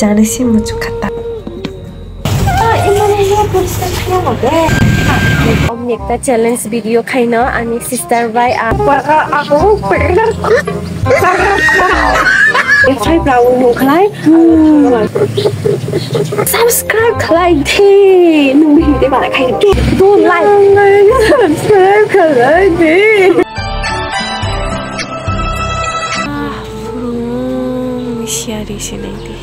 जानोसै मुझु खाता Om nekta challenge video khaina ani sister by aku Try brown nu khlai subscribe khlai thi nu hi de ba khai do like subscribe khlai thi Siari sini di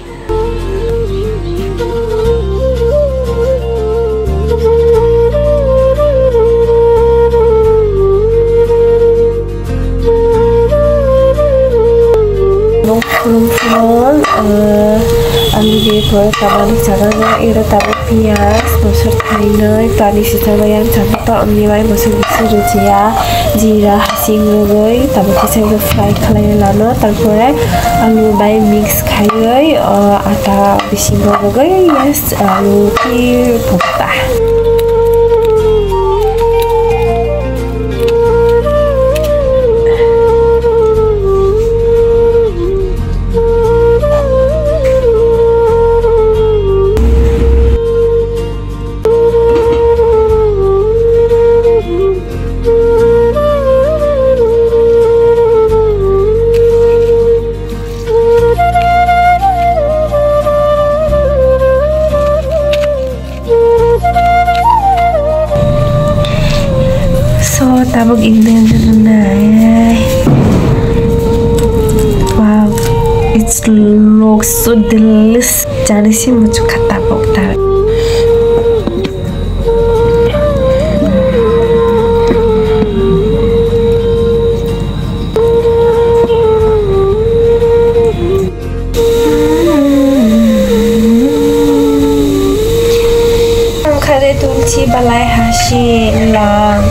आलु before tabani sarana ira tabu pias bosor thainai tani sisama yang tabu to amniwai bosor bisi rujia jira hasing rogoi tabu kisai fry khalai lano tarpore alu bai mix khaioi ata bisi rogoi yes alu ki pokta tabuk Indian nai. Wow, it looks so delicious. Janisi muncul kata tabuk tar. Kare tulsi balai hasil lang.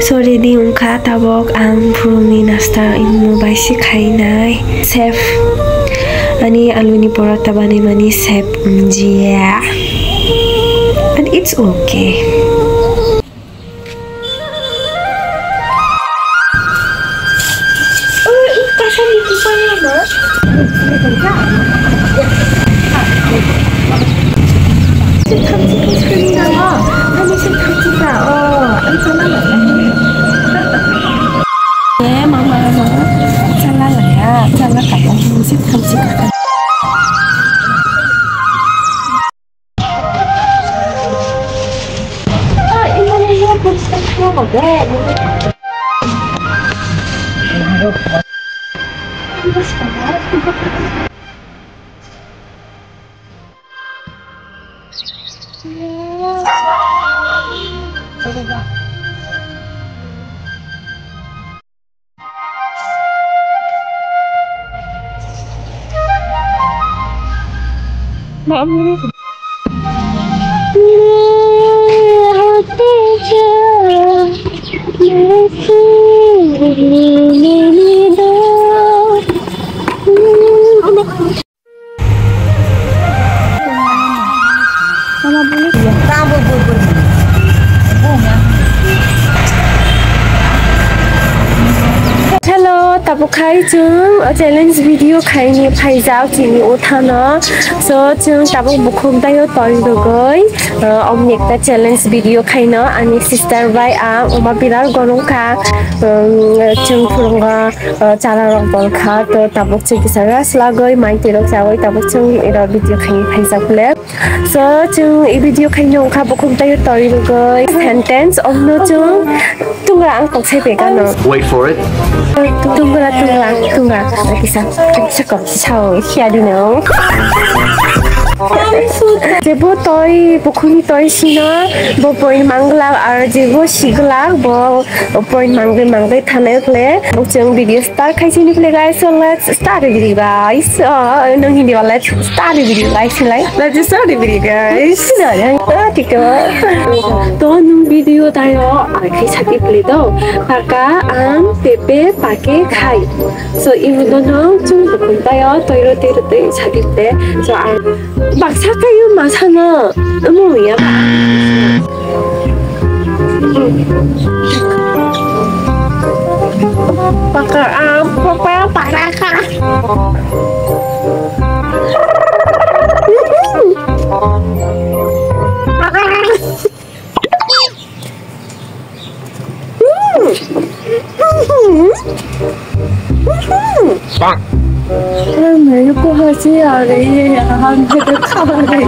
Sorry di ungka tabok ang puruni nasta imu baisi khainai chef ani aluni porota bani mani chef jia and it's okay. Hello, tabu khai chung challenge video khai ni phai jao chini uthana so chung tabu bukhum dayo toy dogoi om nekta challenge video khaina ani sister by oma birar gorongka chung phurunga chara rong bol kha to tabu chiki sara slagoi mai tirok jawoi tabu chung era video khai phai jakle so chung e video khaino kha bukhum dayo toy dogoi sentence om no chung tunga ang koksai pegano wait for it tungga kisah cakap sao hiadi no jebo toy bukhuni toy sina bo point mangla ar jebo sigla bo point mangai thanai kle chung video start khai sini kle guys so let's start the video guys no hindi let's start the video guys let's start the video guys to nung video tayo khai sakit kle do paka am pepe pake khai so ibu dono chung bukhun tayo toiro te sakit te so baksa kayo masana umuwi ya Pakai apa raka? मेरे को हंसी आ रही है यार मेरे खा रही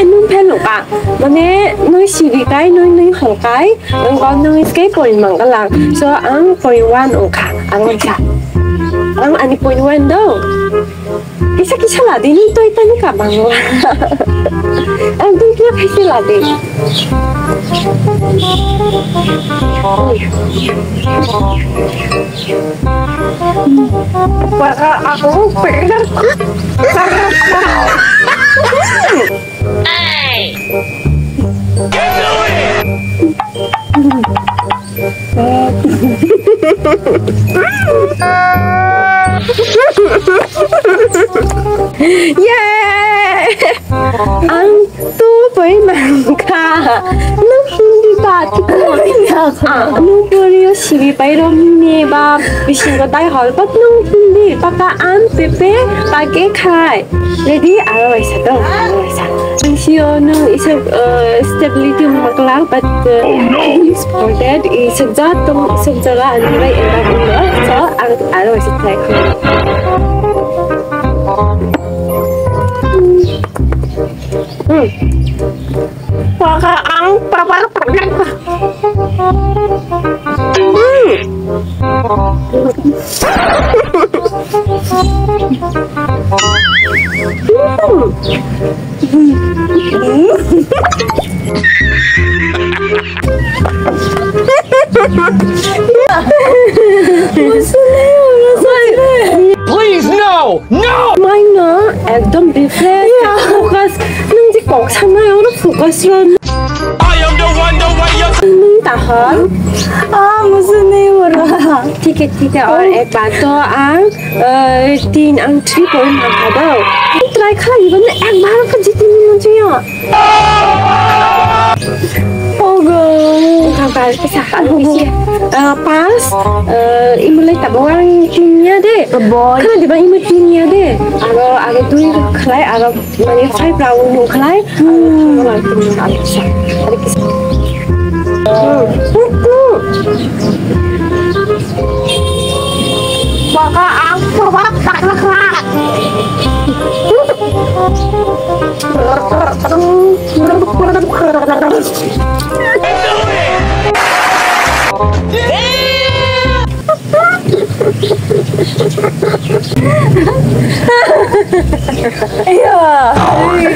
nung pen lục à mà nè nuôi xì bị cái nuôi hồng cái anh con nuôi cái bồi măng cái làng so anh bồi quan ông cả anh nói sao anh bồi quan đâu cái sao là đi nuôi tôi tên cả bằng luôn anh tôi kia phải là đi para aku pengen yeah anh tu với mảng cả nó hindi ba thì nó beri sibi bayro ni ba bising ko dai hol but no hindi paka an pepe pake khai ready aro isa to Sio no is a stability maklang but for that is a jat tong jaga ani bai enda so aro isa try Paka ang papa Please no! No! Mine no, ekdom different. Focus. Nung di kok sana yo na focus yun. I am the one you Nung tahan. मुझे नहीं हो रहा ठीक है और एक बात तो आंग 3 आंग 3 पॉइंट मांगा दो ट्राई खा इवन एक बार का जीती नहीं मुझे यार ओगो kabar kesahkan sih pas imulai tabungan timnya deh karena di bawah imut timnya deh aro tuh kelai aro mana 5 round nung kelai ada kisah Baka ang pabaktak na ka.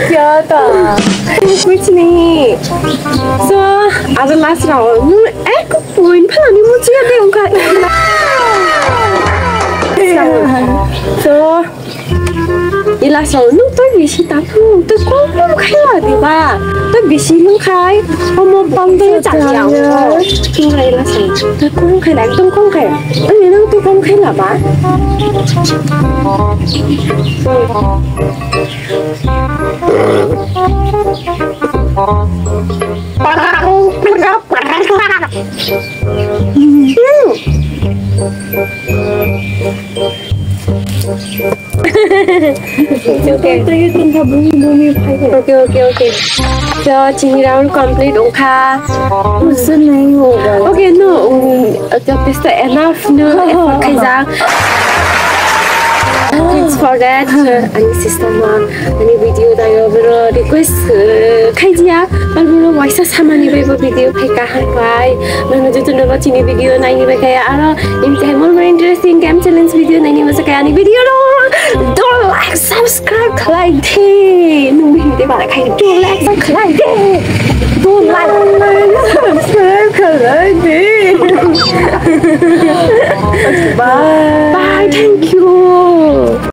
क्या था कुछ नहीं so ada last round एक point भला नहीं मुझे याद है उनका so ये last round नू तो बेसी तापू तो कौन खाया दिबा तो बेसी नू खाई हम बंद तो जानिया तू खाई last round तो कौन खाई एकदम कौन खाई ये नू तो कौन खाई ला बा Okay. So, chini round complete उनका मुझसे नहीं होगा. Okay, no. जब तक enough no effort किया. Thanks for that. Ani sister ma, ani video tayo pero request kay dia. Pero waisa sama ni ba video kay kahanpay. Mana juto na ba chini video na ini ba kaya ara. Ini kaya more interesting game challenge video na ini masa kaya ani video no. Don't like subscribe like this. Nung hindi ba kay don't like subscribe this. Don't like subscribe like this. Bye. Bye. Thank you.